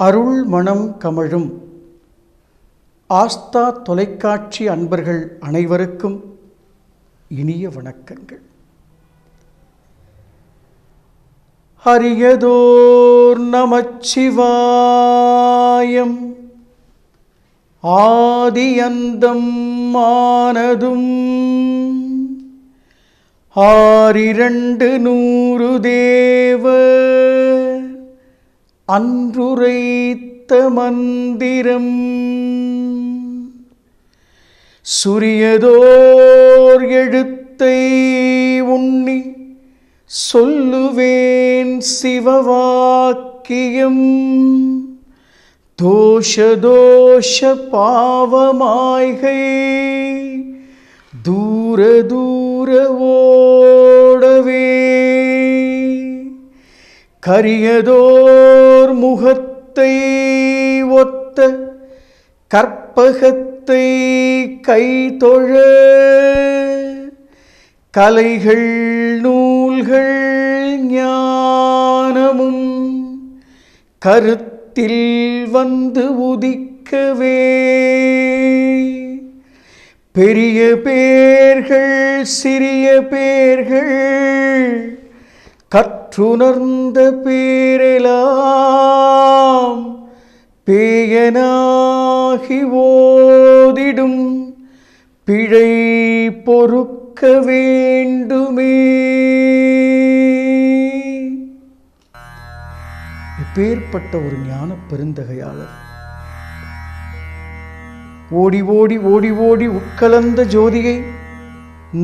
அருள் மனம் கமழும் ஆஸ்தா தொலைக்காட்சி அன்பர்கள் அனைவருக்கும் இனிய வணக்கங்கள். ஹரியதோர் நமச்சிவாயம் ஆதியந்தம் மானதும் ஆரிரண்டு நூறு தேவ அன்றுரைத்த மந்திரம் சுரியதோர் எழுத்தை உண்ணி சொல்லுவேன் சிவவாக்கியம் தோஷ பாவமாய்கை தூர தூர ஓடவே கரியதோர் முகத்தை ஒத்த கற்பகத்தை கைதொழ கலைகள் நூல்கள் ஞானமும் கருத்தில் வந்து உதிக்கவே பெரிய பேர்கள் சிறிய பேர்கள் கற்றுணர்ந்த பேரெலாம் பேயனாகி ஓதிடும் பிழை பொறுக்க வேண்டுமே. இப்பேற்பட்ட ஒரு ஞான பெருந்தகையாளர் ஓடி ஓடி ஓடி ஓடி உட்கலந்த ஜோதியை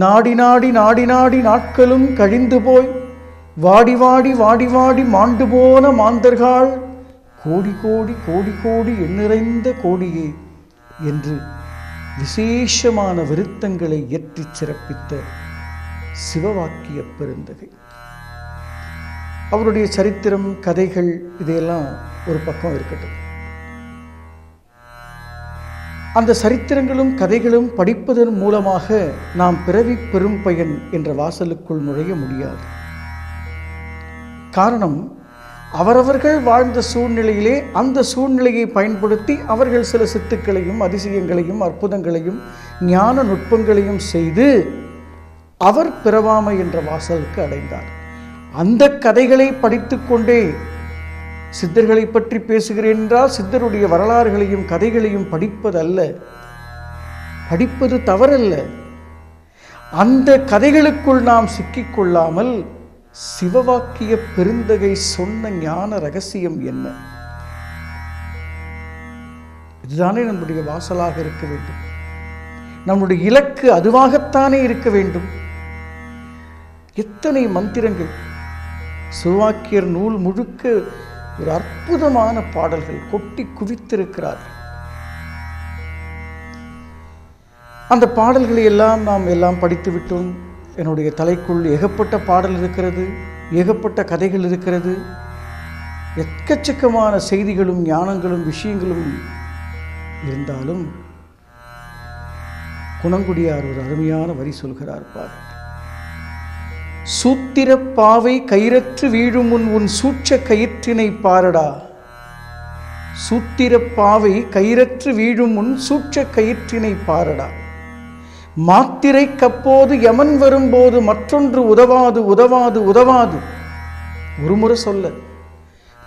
நாடி நாடி நாடி நாடி நாட்களும் கழிந்து போய் வாடி வாடி வாடி வாடி மாண்டு போன மாந்தர்கள் கோடி கோடி கோடி கோடி எண்ணிறைந்த கோடியே என்று விசேஷமான விருத்தங்களை ஏற்றி சிறப்பித்த சிவவாக்கிய பெருந்தகை. அவருடைய சரித்திரம் கதைகள் இதையெல்லாம் ஒரு பக்கம் இருக்கட்டும். அந்த சரித்திரங்களும் கதைகளும் படிப்பதன் மூலமாக நாம் பிறவி பெரும் பயன் என்ற வாசலுக்குள் நுழைய முடியாது. காரணம், அவரவர்கள் வாழ்ந்த சூழ்நிலையிலே அந்த சூழ்நிலையை பயன்படுத்தி அவர்கள் சில சித்துக்களையும் அதிசயங்களையும் அற்புதங்களையும் ஞான நுட்பங்களையும் செய்து அவர் பிறவாமை என்ற வாசலுக்கு அடைந்தார். அந்த கதைகளை படித்து கொண்டே சித்தர்களை பற்றி பேசுகிறேன் என்றால் சித்தருடைய வரலாறுகளையும் கதைகளையும் படிப்பதல்ல, படிப்பது தவறல்ல. அந்த கதைகளுக்குள் நாம் சிக்கிக்கொள்ளாமல் சிவவாக்கிய பெருந்தகை சொன்ன ஞான ரகசியம் என்ன, இதுதானே நம்முடைய வாசலாக இருக்க வேண்டும். நம்முடைய இலக்கு அதுவாகத்தானே இருக்க வேண்டும். எத்தனை மந்திரங்கள்! சிவவாக்கியர் நூல் முழுக்க ஒரு அற்புதமான பாடல்கள் கொட்டி குவித்திருக்கிறார்கள். அந்த பாடல்களை எல்லாம் நாம் எல்லாம் படித்து விட்டோம். என்னுடைய தலைக்குள் ஏகப்பட்ட பாடல் இருக்கிறது, ஏகப்பட்ட கதைகள் இருக்கிறது, எக்கச்சக்கமான செய்திகளும் ஞானங்களும் விஷயங்களும் இருந்தாலும் குணங்குடியார் ஒரு அருமையான வரி சொல்கிறார் பார். சூத்திர பாவை கயிறற்று வீழும் முன் உன் சூட்ச கயிற்றினை பாரடா. சூத்திர பாவை கயிறற்று வீழும் முன் சூட்ச கயிற்றினை பாரடா. மாத்திரை கப்போது யமன் வரும்போது மற்றொன்று உதவாது உதவாது உதவாது. ஒருமுறை சொல்ல,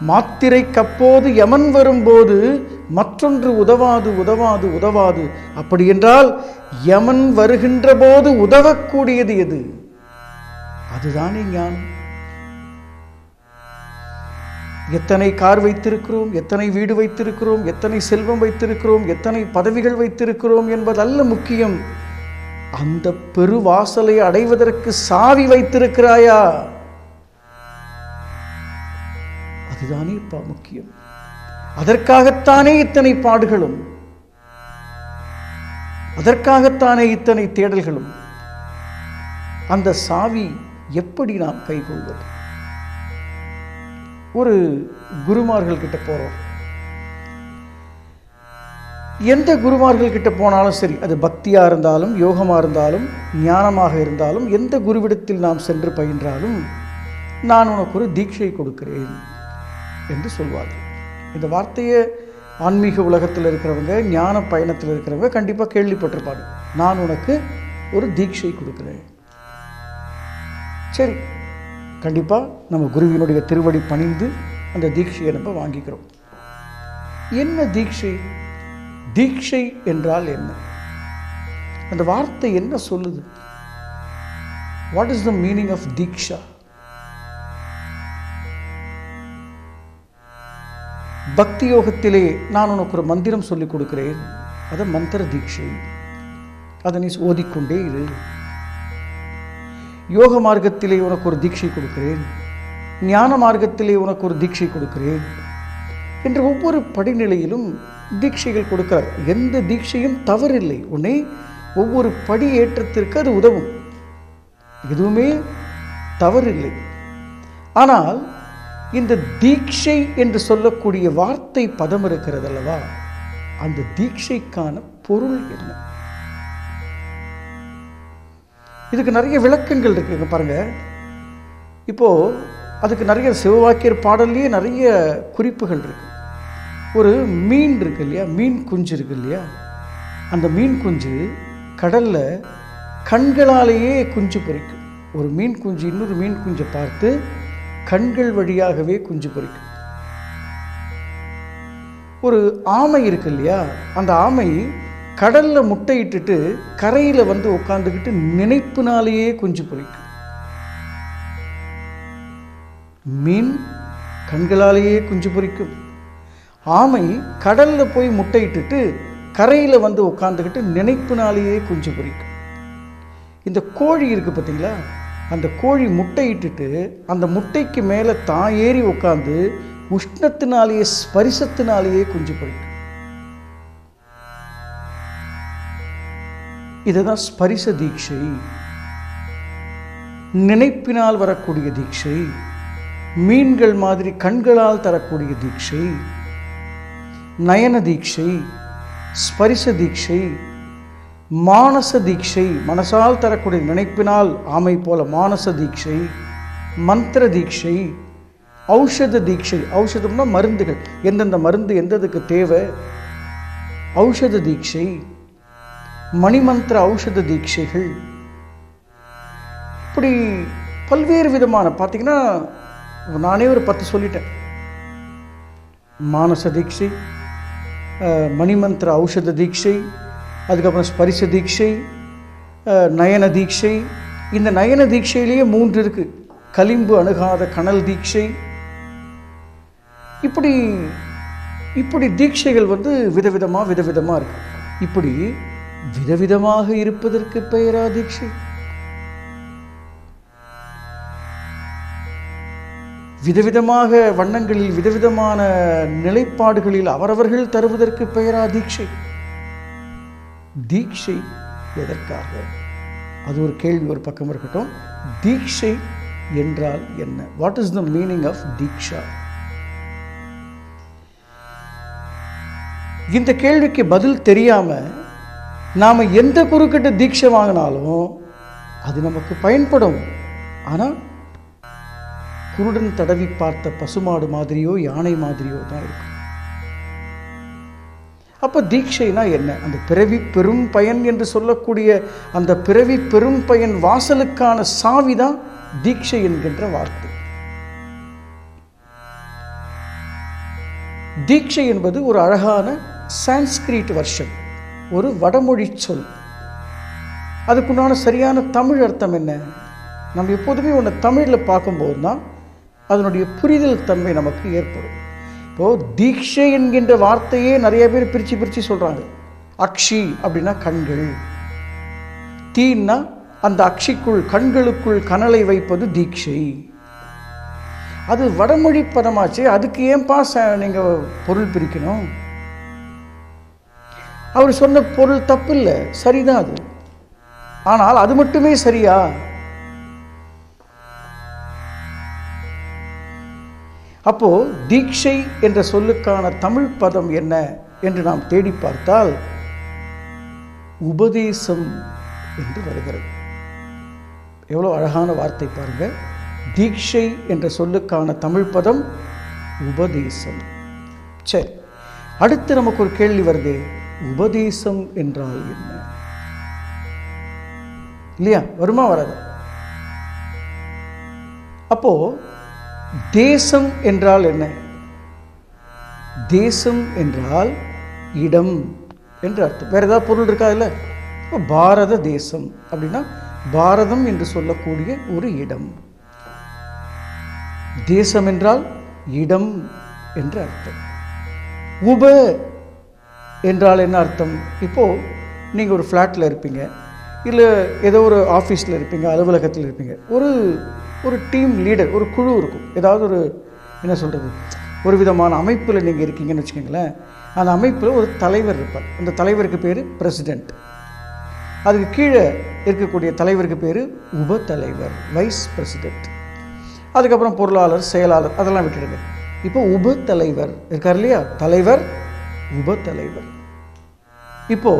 மாத்திரை கப்போது யமன் வரும்போது மற்றொன்று உதவாது உதவாது உதவாது. அப்படி என்றால் யமன் வருகின்ற போது உதவக்கூடியது எது? அதுதானே ஞானம். எத்தனை கார் வைத்திருக்கிறோம், எத்தனை வீடு வைத்திருக்கிறோம், எத்தனை செல்வம் வைத்திருக்கிறோம், எத்தனை பதவிகள் வைத்திருக்கிறோம் என்பதல்ல முக்கியம். அந்த பெருவாசலை அடைவதற்கு சாவி வைத்திருக்கிறாயா? அதுதானே முக்கியம். அதற்காகத்தானே இத்தனை பாடுகளும், அதற்காகத்தானே இத்தனை தேடல்களும். அந்த சாவி எப்படி நாம் கைகொள்வது? ஒரு குருமார்கள் கிட்ட போறோம். எந்த குருமார்கள் கிட்ட போனாலும் சரி, அது பக்தியா இருந்தாலும் யோகமா இருந்தாலும் ஞானமாக இருந்தாலும் எந்த குருவிடத்தில் நாம் சென்று பயின்றாலும் நான் உனக்கு ஒரு தீட்சை கொடுக்கிறேன் என்று சொல்வார்கள். இந்த வார்த்தையை ஆன்மீக உலகத்தில் இருக்கிறவங்க, ஞான பயணத்தில் இருக்கிறவங்க கண்டிப்பாக கேள்விப்பட்டிருப்பாங்க. நான் உனக்கு ஒரு தீட்சை கொடுக்குறேன். சரி, கண்டிப்பாக நம்ம குருவினுடைய திருவடி பணிந்து அந்த தீட்சையை நம்ம வாங்கிக்கிறோம். என்ன தீட்சை? தீட்சை என்றால் என்ன? அந்த வார்த்தை என்ன சொல்லுது? What is the meaning of diksha? பக்தி யோகத்திலே நான் உனக்கு ஒரு மந்திரம் சொல்லிக் கொடுக்கிறேன், அது மந்திர தீட்சை. அதை நீ ஓதிக்கொண்டே இரு. யோக மார்க்கத்திலே உனக்கு ஒரு தீட்சை கொடுக்கிறேன், ஞான மார்க்கத்திலே உனக்கு ஒரு தீட்சை கொடுக்கிறேன் என்று ஒவ்வொரு படிநிலையிலும் தீட்சைகள் கொடுக்கிறார். எந்த தீட்சையும் தவறில்லை. உன்னை ஒவ்வொரு படி ஏற்றத்திற்கு அது உதவும், எதுவுமே தவறில்லை. ஆனால் இந்த தீட்சை என்று சொல்லக்கூடிய வார்த்தை பதம் இருக்கிறது அல்லவா, அந்த தீட்சைக்கான பொருள் என்ன? இதுக்கு நிறைய விளக்கங்கள் இருக்குங்க. பாருங்க, இப்போ அதுக்கு நிறைய சிவவாக்கியர் பாடல்லையே நிறைய குறிப்புகள் இருக்கு. ஒரு மீன் இருக்கு இல்லையா, மீன் குஞ்சு இருக்கு இல்லையா, அந்த மீன் குஞ்சு கடல்ல கண்களாலேயே குஞ்சு பொரிக்கும். ஒரு மீன் குஞ்சு இன்னொரு மீன் குஞ்சை பார்த்து கண்கள் வழியாகவே குஞ்சு பொரிக்கும். ஒரு ஆமை இருக்கு இல்லையா, அந்த ஆமை கடல்ல முட்டையிட்டுட்டு கரையில வந்து உட்கார்ந்துக்கிட்டு நினைப்புனாலேயே குஞ்சு பொரிக்கும். மீன் கண்களாலேயே குஞ்சு பொரிக்கும். ஆமை கடல்ல போய் முட்டையிட்டுட்டு கரையில வந்து உட்கார்ந்துக்கிட்டு நினைப்புனாலேயே குஞ்சு பொரிக்கும். இந்த கோழி இருக்கு பார்த்தீங்களா, அந்த கோழி முட்டையிட்டுட்டு அந்த முட்டைக்கு மேலே தான் ஏறி உட்காந்து உஷ்ணத்தினாலேயே ஸ்பரிசத்தினாலேயே குஞ்சு பொரிக்கும். இதுதான் ஸ்பரிச தீட்சை, நினைப்பினால் வரக்கூடிய தீட்சை, மீன்கள் மாதிரி கண்களால் தரக்கூடிய தீட்சை, நயன தீட்சை, ஸ்பரிச தீட்சை, மானச தீட்சை, மனசால் தரக்கூடிய நினைப்பினால் ஆமை போல மானச தீட்சை, மந்திர தீட்சை, ஔஷத தீட்சை. ஔஷதம்னா மருந்துகள், எந்தெந்த மருந்து எந்ததுக்கு தேவை, ஔஷத தீட்சை, மணிமந்திர ஔஷத தீட்சைகள். இப்படி பல்வேறு விதமான பார்த்தீங்கன்னா நானே ஒரு 10 சொல்லிட்டேன். மானச தீட்சை, மணிமந்திர ஔஷத தீட்சை, அதுக்கப்புறம் ஸ்பரிச தீட்சை, நயன தீட்சை. இந்த நயன தீட்சையிலேயே 3 இருக்கு. களிம்பு அணுகாத கனல் தீட்சை. இப்படி இப்படி தீட்சைகள் வந்து விதவிதமாக இருக்கு. இப்படி விதவிதமாக இருப்பதற்கு பெயரா தீட்சை? விதவிதமாக வண்ணங்களில் விதவிதமான நிலைப்பாடுகளில் அவரவர்கள் தருவதற்கு பெயரா தீட்சை? தீட்சை எதற்காக? அது ஒரு கேள்வி ஒரு பக்கம் இருக்கட்டும். தீட்சை என்றால் என்ன? What is the meaning of diksha? இந்த கேள்விக்கு பதில் தெரியாம நாம எந்த குருக்கிட்ட தீட்சை வாங்கினாலும் அது நமக்கு பயன்படும். ஆனால் குருடன் தடவி பார்த்த பசுமாடு மாதிரியோ யானை மாதிரியோ தான் இருக்கும். அப்ப தீட்சைனா என்ன? அந்த பிறவி பெரும் பயன் என்று சொல்லக்கூடிய அந்த பிறவி பெரும் பயன் வாசலுக்கான சாவிதான் தீட்சை என்கின்ற வார்த்தை. தீட்சை என்பது ஒரு அழகான சான்ஸ்கிரிட் வெர்ஷன், ஒரு வடமொழி சொல். அதுக்குண்டான சரியான தமிழ் அர்த்தம் என்ன? நம்ம எப்போதுமே ஒன்று தமிழில் பார்க்கும்போது தான் அதனுடைய புரிதல் தன்மை நமக்கு ஏற்படும். இப்போது தீட்சை என்கின்ற வார்த்தையே நிறைய பேர் பிரித்து சொல்கிறாங்க. அக்ஷி அப்படின்னா கண்கள், தீன்னா அந்த அக்ஷிக்குள் கண்களுக்குள் கனலை வைப்பது தீட்சை. அது வடமொழி பதமாச்சு, அதுக்கு ஏன்பா நீங்கள் பொருள் பிரிக்கணும்? அவர் சொன்ன பொருள் தப்பு இல்லை, சரிதான் அது. ஆனால் அது மட்டுமே சரியா? அப்போ தீட்சை என்ற சொல்லுக்கான தமிழ் பதம் என்ன என்று நாம் தேடி பார்த்தால் உபதேசம் என்று வருகிறது. எவ்வளோ அழகான வார்த்தை பாருங்க. தீட்சை என்ற சொல்லுக்கான தமிழ் பதம் உபதேசம். சரி, அடுத்து நமக்கு ஒரு கேள்வி வருது, உபதேசம் என்றால் என்ன? இல்லையா? வருமா வராது? அப்போ தேசம் என்றால் என்ன? தேசம் என்றால் இடம் என்று அர்த்தம். வேற ஏதாவது பொருள் இருக்கா? இல்லை. இப்போ பாரத தேசம் அப்படின்னா பாரதம் என்று சொல்லக்கூடிய ஒரு இடம். தேசம் என்றால் இடம் என்று அர்த்தம். உப என்றால் என்ன அர்த்தம்? இப்போ நீங்கள் ஒரு ஃப்ளாட்டில் இருப்பீங்க, இல்லை ஏதோ ஒரு ஆஃபீஸில் இருப்பீங்க, அலுவலகத்தில் இருப்பீங்க. ஒரு டீம் லீடர், ஒரு குழு இருக்கும். ஏதாவது ஒரு என்ன சொல்கிறது, ஒரு விதமான அமைப்பில் நீங்கள் இருக்கீங்கன்னு வச்சுக்கோங்களேன். அந்த அமைப்பில் ஒரு தலைவர் இருப்பார். அந்த தலைவருக்கு பேர் பிரசிடெண்ட். அதுக்கு கீழே இருக்கக்கூடிய தலைவருக்கு பேர் உப தலைவர், வைஸ் பிரசிடெண்ட். அதுக்கப்புறம் பொருளாளர், செயலாளர், அதெல்லாம் விட்டுடுங்க. இப்போ உப தலைவர் இருக்கார் இல்லையா? தலைவர், உப தலைவர். இப்போ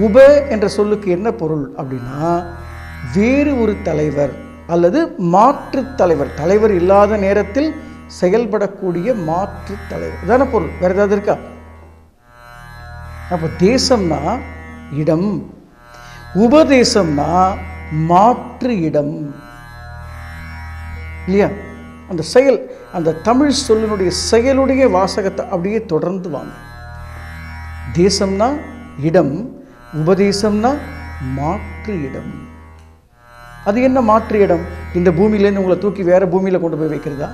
உப என்ற சொல்லுக்கு என்ன பொருள் அப்படின்னா, வேறு ஒரு தலைவர் அல்லது மாற்று தலைவர், தலைவர் இல்லாத நேரத்தில் செயல்படக்கூடிய மாற்று தலைவர், இதான பொருள். வேற ஏதாவது இருக்கா? அப்போ தேசம்னா இடம், உபதேசம்னா மாற்று இடம், இல்லையா? அந்த செயல், அந்த தமிழ் சொல்லினுடைய செயலுடைய வாசகத்தை அப்படியே தொடர்ந்து வாங்க. தேசம்னா இடம், உபதேசம்னா மாற்று இடம். அது என்ன மாற்று இடம்? இந்த பூமியிலேருந்து உங்களை தூக்கி வேற பூமியில் கொண்டு போய் வைக்கிறதா?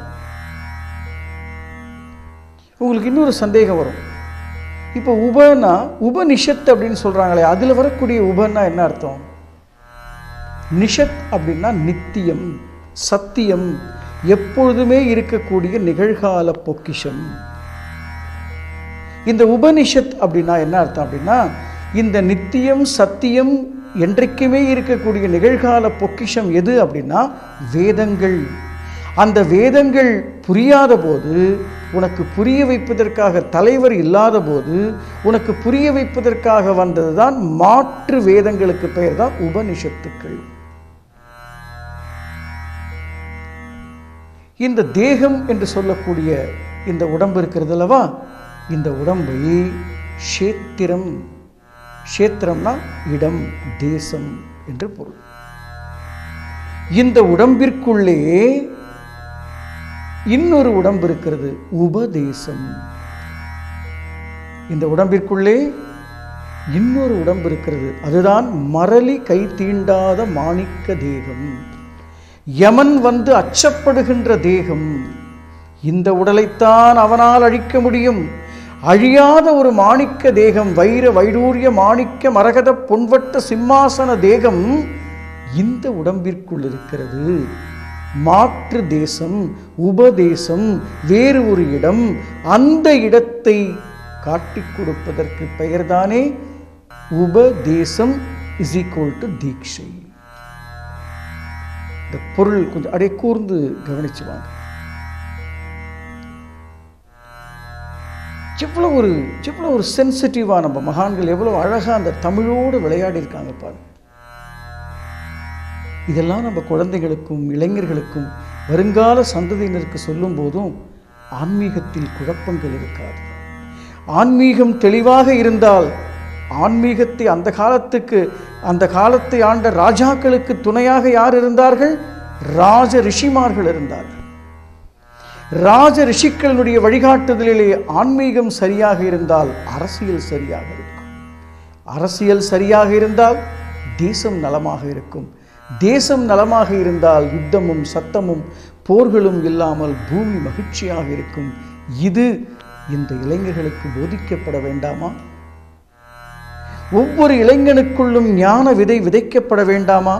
உங்களுக்கு இன்னொரு சந்தேகம் வரும். இப்போ உபனா, உபனிஷத் அப்படின்னு சொல்கிறாங்களே, அதில் வரக்கூடிய உபன்னா என்ன அர்த்தம்? நிஷத் அப்படின்னா நித்தியம், சத்தியம், எப்பொழுதுமே இருக்கக்கூடிய நிகழ்கால பொக்கிஷம். இந்த உபனிஷத் அப்படின்னா என்ன அர்த்தம் அப்படின்னா, இந்த நித்தியம் சத்தியம் என்றைக்குமே இருக்கக்கூடிய நிகழ்கால பொக்கிஷம் எது அப்படின்னா வேதங்கள். அந்த வேதங்கள் புரியாத போது, உனக்கு புரிய வைப்பதற்காக தலைவர் இல்லாத போது, உனக்கு புரிய வைப்பதற்காக வந்தது தான் மாற்று வேதங்களுக்கு பெயர் தான் உபனிஷத்துக்கள். இந்த தேகம் என்று சொல்லக்கூடிய இந்த உடம்பு இருக்கிறது அல்லவா, இந்த உடம்பை க்ஷேத்திரம், க்ஷேத்திரம்னா இடம், தேசம் என்று பொருள். இந்த உடம்பிற்குள்ளே இன்னொரு உடம்பு இருக்கிறது, உபதேசம். இந்த உடம்பிற்குள்ளே இன்னொரு உடம்பு இருக்கிறது, அதுதான் மரளி கை தீண்டாத மாணிக்க தேகம், யமன் வந்து அச்சப்படுகின்ற தேகம். இந்த உடலைத்தான் அவனால் அழிக்க முடியும். அழியாத ஒரு மாணிக்க தேகம், வைர வைடூரிய மாணிக்க மரகத பொன்வட்ட சிம்மாசன தேகம் இந்த உடம்பிற்குள் இருக்கிறது. மாற்று தேசம், உபதேசம், வேறு ஒரு இடம். அந்த இடத்தை காட்டிக் கொடுப்பதற்கு பெயர்தானே உபதேசம் இஸ் ஈக்குவல் டு தீட்சை. இந்த பொருள் கொஞ்சம் அப்படியே கூர்ந்து கவனிச்சு வாங்க. எவ்வளோ ஒரு சென்சிட்டிவாக நம்ம மகான்கள் எவ்வளோ அழகாக அந்த தமிழோடு விளையாடி இருக்காங்க பாருங்க. இதெல்லாம் நம்ம குழந்தைகளுக்கும் இளைஞர்களுக்கும் வருங்கால சந்ததியினருக்கு சொல்லும் போதும் ஆன்மீகத்தில் குழப்பங்கள் இருக்காது. ஆன்மீகம் தெளிவாக இருந்தால், ஆன்மீகத்தை அந்த காலத்தை ஆண்ட ராஜாக்களுக்கு துணையாக யார் இருந்தார்கள்? ராஜ ரிஷிமார்கள் இருந்தார்கள். ராஜ ரிஷிக்களுடைய வழிகாட்டுதலிலே ஆன்மீகம் சரியாக இருந்தால் அரசியல் சரியாக இருக்கும். அரசியல் சரியாக இருந்தால் தேசம் நலமாக இருக்கும். தேசம் நலமாக இருந்தால் யுத்தமும் சத்தமும் போர்களும் இல்லாமல் பூமி மகிழ்ச்சியாக இருக்கும். இது இந்த இளைஞர்களுக்கு போதிக்கப்பட வேண்டாமா? ஒவ்வொரு இளைஞனுக்குள்ளும் ஞான விதை விதைக்கப்பட வேண்டாமா?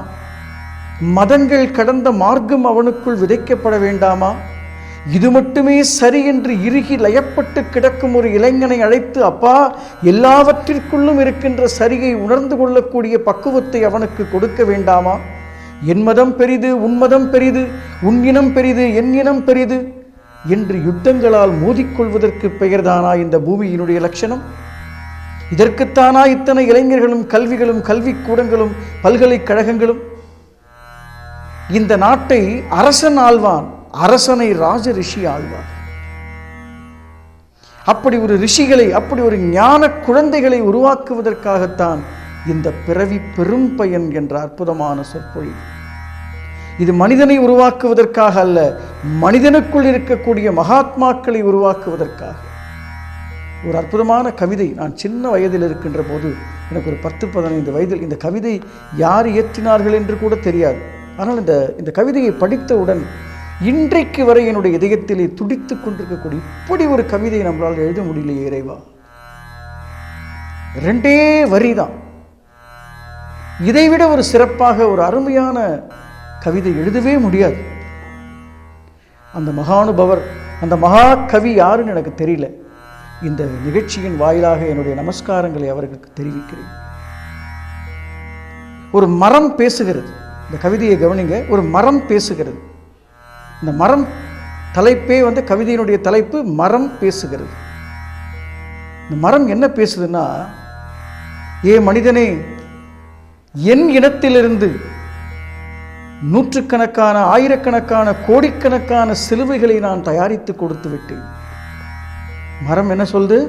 மதங்கள் கடந்த மார்க்கம் அவனுக்குள் விதைக்கப்பட வேண்டாமா? இது மட்டுமே சரி என்று இறுகி லயப்பட்டு கிடக்கும் ஒரு இளைஞனை அழைத்து, அப்பா, எல்லாவற்றிற்குள்ளும் இருக்கின்ற சரியை உணர்ந்து கொள்ளக்கூடிய பக்குவத்தை அவனுக்கு கொடுக்க வேண்டாமா? என் மதம் பெரிது, உன் மதம் பெரிது, உன் இனம் பெரிது, என் இனம் பெரிது என்று யுத்தங்களால் மோதிக்கொள்வதற்கு பெயர்தானா இந்த பூமியினுடைய லட்சணம்? இதற்குத்தானா இத்தனை இளைஞர்களும் கல்விகளும் கல்விக்கூடங்களும் பல்கலைக்கழகங்களும்? இந்த நாட்டை அரசன் ஆள்வான், அரசனை ராஜ ரிஷி ஆழ்வார். அப்படி ஒரு ரிஷிகளை, அப்படி ஒரு ஞான குழந்தைகளை உருவாக்குவதற்காகத்தான் இந்த பிறவி பெரும் பயன் என்ற அற்புதமான சொற்பொழிவு. இது மனிதனை உருவாக்குவதற்காக அல்ல, மனிதனுக்குள் இருக்கக்கூடிய மகாத்மாக்களை உருவாக்குவதற்காக. ஒரு அற்புதமான கவிதை, நான் சின்ன வயதில் இருக்கின்ற போது, எனக்கு ஒரு 10-15 வயதில் இந்த கவிதை யார் இயற்றினார்கள் என்று கூட தெரியாது. ஆனால் இந்த கவிதையை படித்தவுடன் இன்றைக்கு வரை என்னுடைய இதயத்திலே துடித்து கொண்டிருக்கக்கூடிய இப்படி ஒரு கவிதையை நம்மளால் எழுத முடியலையே இறைவா. 2 வரி தான். இதைவிட ஒரு சிறப்பாக ஒரு அருமையான கவிதை எழுதவே முடியாது. அந்த மகானுபவர், அந்த மகா கவி யாருன்னு எனக்கு தெரியல. இந்த நிகழ்ச்சியின் வாயிலாக என்னுடைய நமஸ்காரங்களை அவர்களுக்கு தெரிவிக்கிறேன். ஒரு மரம் பேசுகிறது. இந்த கவிதையை கவனிங்க. ஒரு மரம் பேசுகிறது. இந்த மரம் தலைப்பே கவிதையினுடைய தலைப்பு மரம் பேசுகிறது. இந்த மரம் என்ன பேசுதுன்னா, ஏ மனிதனே, என் இனத்திலிருந்து நூற்றுக்கணக்கான, ஆயிரக்கணக்கான, கோடிக்கணக்கான சிலுவைகளை நான் தயாரித்து கொடுத்து விட்டேன். மரம் என்ன சொல்லுது?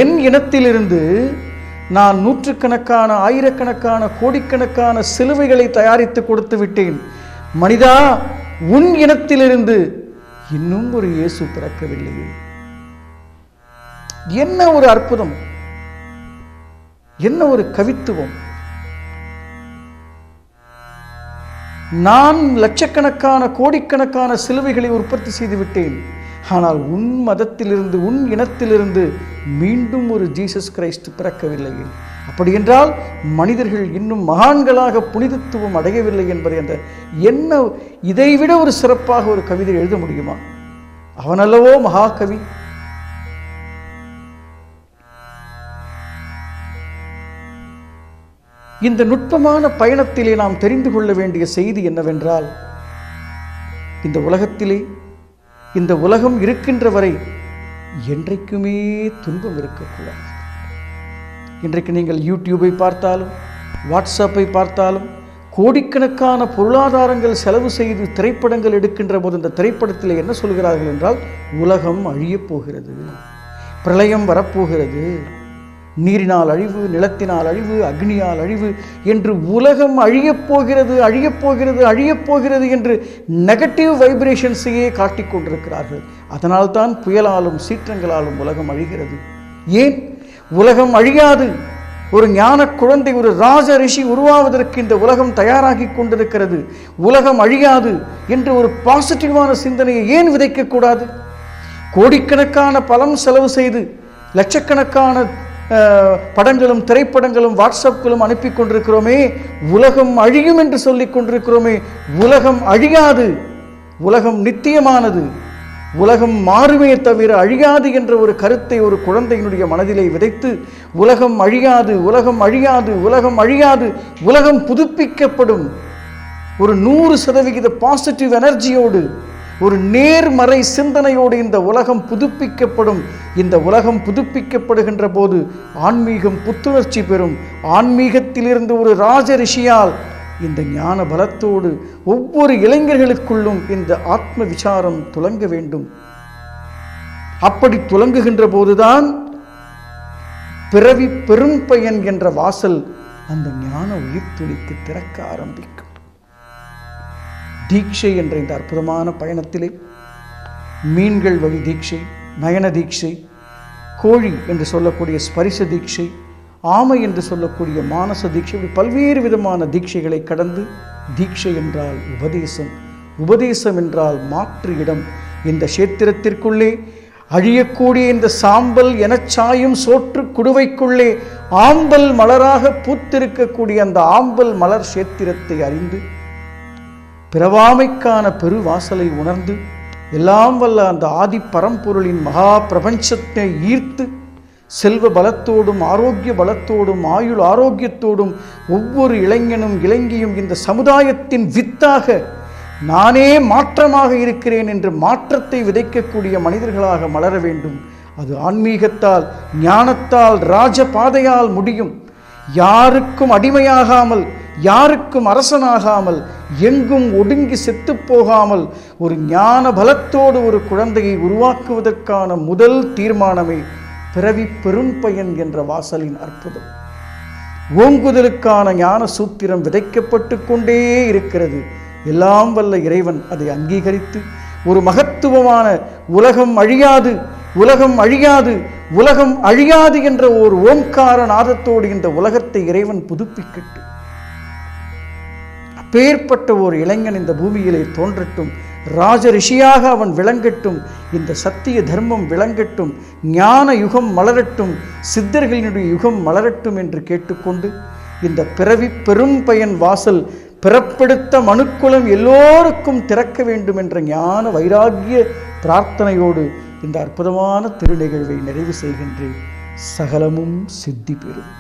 என் இனத்திலிருந்து நான் நூற்றுக்கணக்கான, ஆயிரக்கணக்கான, கோடிக்கணக்கான சிலுவைகளை தயாரித்து கொடுத்து விட்டேன். மனிதா, உன் இனத்திலிருந்து இன்னும் ஒரு இயேசு பிறக்கவில்லையே. என்ன ஒரு அற்புதம், என்ன ஒரு கவித்துவம். நான் லட்சக்கணக்கான, கோடிக்கணக்கான சிலுவைகளை உற்பத்தி செய்து விட்டேன். ஆனால் உன் மதத்திலிருந்து, உன் இனத்திலிருந்து மீண்டும் ஒரு ஜீசஸ் கிரைஸ்ட் பிறக்கவில்லையே. அப்படி என்றால் மனிதர்கள் இன்னும் மகான்களாக புனிதத்துவம் அடையவில்லை என்பதை அந்த என்ன இதைவிட ஒரு சிறப்பாக ஒரு கவிதை எழுத முடியுமா? அவனல்லவோ மகாகவி. இந்த நுட்பமான பயணத்திலே நாம் தெரிந்து கொள்ள வேண்டிய செய்தி என்னவென்றால், இந்த உலகத்திலே, இந்த உலகம் இருக்கின்ற வரை என்றைக்குமே துன்பம் இருக்கக்கூடாது. இன்றைக்கு நீங்கள் யூடியூபை பார்த்தாலும், வாட்ஸ்அப்பை பார்த்தாலும், கோடிக்கணக்கான பொருளாதாரங்கள் செலவு செய்து திரைப்படங்கள் எடுக்கின்ற போது இந்த திரைப்படத்தில் என்ன சொல்கிறார்கள் என்றால், உலகம் அழியப் போகிறது, பிரளயம் வரப்போகிறது, நீரினால் அழிவு, நிலத்தினால் அழிவு, அக்னியால் அழிவு என்று உலகம் அழியப் போகிறது, அழியப் போகிறது, அழியப் போகிறது என்று நெகட்டிவ் வைப்ரேஷன்ஸையே காட்டிக் கொண்டிருக்கிறார்கள். அதனால்தான் புயலாலும் சீற்றங்களாலும் உலகம் அழிகிறது. ஏன் உலகம் அழியாது? ஒரு ஞான குழந்தை, ஒரு ராஜ ரிஷி உருவாவதற்கு இந்த உலகம் தயாராகி கொண்டிருக்கிறது. உலகம் அழியாது என்று ஒரு பாசிட்டிவான சிந்தனையை ஏன் விதைக்கக்கூடாது? கோடிக்கணக்கான பணம் செலவு செய்து லட்சக்கணக்கான படங்களும் திரைப்படங்களும் வாட்ஸ்அப்களும் அனுப்பி கொண்டிருக்கிறோமே, உலகம் அழியும் என்று சொல்லிக் கொண்டிருக்கிறோமே. உலகம் அழியாது, உலகம் நித்தியமானது, உலகம் மாறுமே தவிர அழியாது என்ற ஒரு கருத்தை ஒரு குழந்தையினுடைய மனதிலே விதைத்து, உலகம் அழியாது, உலகம் அழியாது, உலகம் அழியாது, உலகம் புதுப்பிக்கப்படும், ஒரு 100% பாசிட்டிவ் எனர்ஜியோடு, ஒரு நேர்மறை சிந்தனையோடு இந்த உலகம் புதுப்பிக்கப்படும். இந்த உலகம் புதுப்பிக்கப்படுகின்ற போது ஆன்மீகம் புத்துணர்ச்சி பெறும். ஆன்மீகத்திலிருந்து ஒரு ராஜ ரிஷியால் இந்த ஞான பலத்தோடு ஒவ்வொரு இளைஞர்களுக்குள்ளும் இந்த ஆத்ம விசாரம் துலங்க வேண்டும். அப்படி துலங்குகின்ற போதுதான் பிறவி பெரும் பயன் என்ற வாசல் அந்த ஞான உயிர்த்துளிக்கு திறக்க ஆரம்பிக்கும். தீட்சை என்ற இந்த அற்புதமான பயணத்திலே மீன்கள் வழி தீட்சை, நயன தீட்சை, கோழி என்று சொல்லக்கூடிய ஸ்பரிச தீட்சை, ஆமை என்று சொல்லக்கூடிய மானச தீட்சை, இப்படி பல்வேறு விதமான தீட்சைகளை கடந்து தீட்சை என்றால் உபதேசம், உபதேசம் என்றால் மாற்று இடம். இந்த கஷேத்திரத்திற்குள்ளே அழியக்கூடிய இந்த சாம்பல் எனச்சாயும் சோற்று குடுவைக்குள்ளே ஆம்பல் மலராக பூத்திருக்கக்கூடிய அந்த ஆம்பல் மலர் கஷேத்திரத்தை அறிந்து பிறவாமைக்கான பெருவாசலை உணர்ந்து எல்லாம் வல்ல அந்த ஆதி பரம்பொருளின் மகா பிரபஞ்சத்தை ஈர்த்து செல்வ பலத்தோடும் ஆரோக்கிய பலத்தோடும் ஆயுள் ஆரோக்கியத்தோடும் ஒவ்வொரு இளைஞனும் இளைஞியும் இந்த சமுதாயத்தின் வித்தாக நானே மாற்றமாக இருக்கிறேன் என்று மாற்றத்தை விதைக்கக்கூடிய மனிதர்களாக மலர வேண்டும். அது ஆன்மீகத்தால், ஞானத்தால், ராஜபாதையால் முடியும். யாருக்கும் அடிமையாகாமல், யாருக்கும் அரசனாகாமல், எங்கும் ஒடுங்கி செத்து போகாமல் ஒரு ஞான பலத்தோடு ஒரு குழந்தையை உருவாக்குவதற்கான முதல் தீர்மானமே பிறவி பெரும் பயன் என்ற வாசலின் அற்புதம். ஓங்குதலுக்கான ஞான சூத்திரம் விதைக்கப்பட்டு கொண்டே இருக்கிறது. எல்லாம் வல்ல இறைவன் அதை அங்கீகரித்து ஒரு மகத்துவமான உலகம் அழியாது, உலகம் அழியாது, உலகம் அழியாது என்ற ஒரு ஓம்கார நாதத்தோடு இந்த உலகத்தை இறைவன் புதுப்பிக்கட்டும். அப்பேற்பட்ட ஒரு இளைஞன் இந்த பூமியிலே தோன்றட்டும், ராஜ ரிஷியாக அவன் விளங்கட்டும், இந்த சத்திய தர்மம் விளங்கட்டும், ஞான யுகம் மலரட்டும், சித்தர்களினுடைய யுகம் மலரட்டும் என்று கேட்டுக்கொண்டு இந்த பிறவி பெரும் பயன் வாசல் பிறப்பெடுத்த மனுக்குலம் எல்லோருக்கும் திறக்க வேண்டும் என்ற ஞான வைராகிய பிரார்த்தனையோடு இந்த அற்புதமான திருநிகழ்வை நிறைவு செய்கின்றேன். சகலமும் சித்தி பெறும்.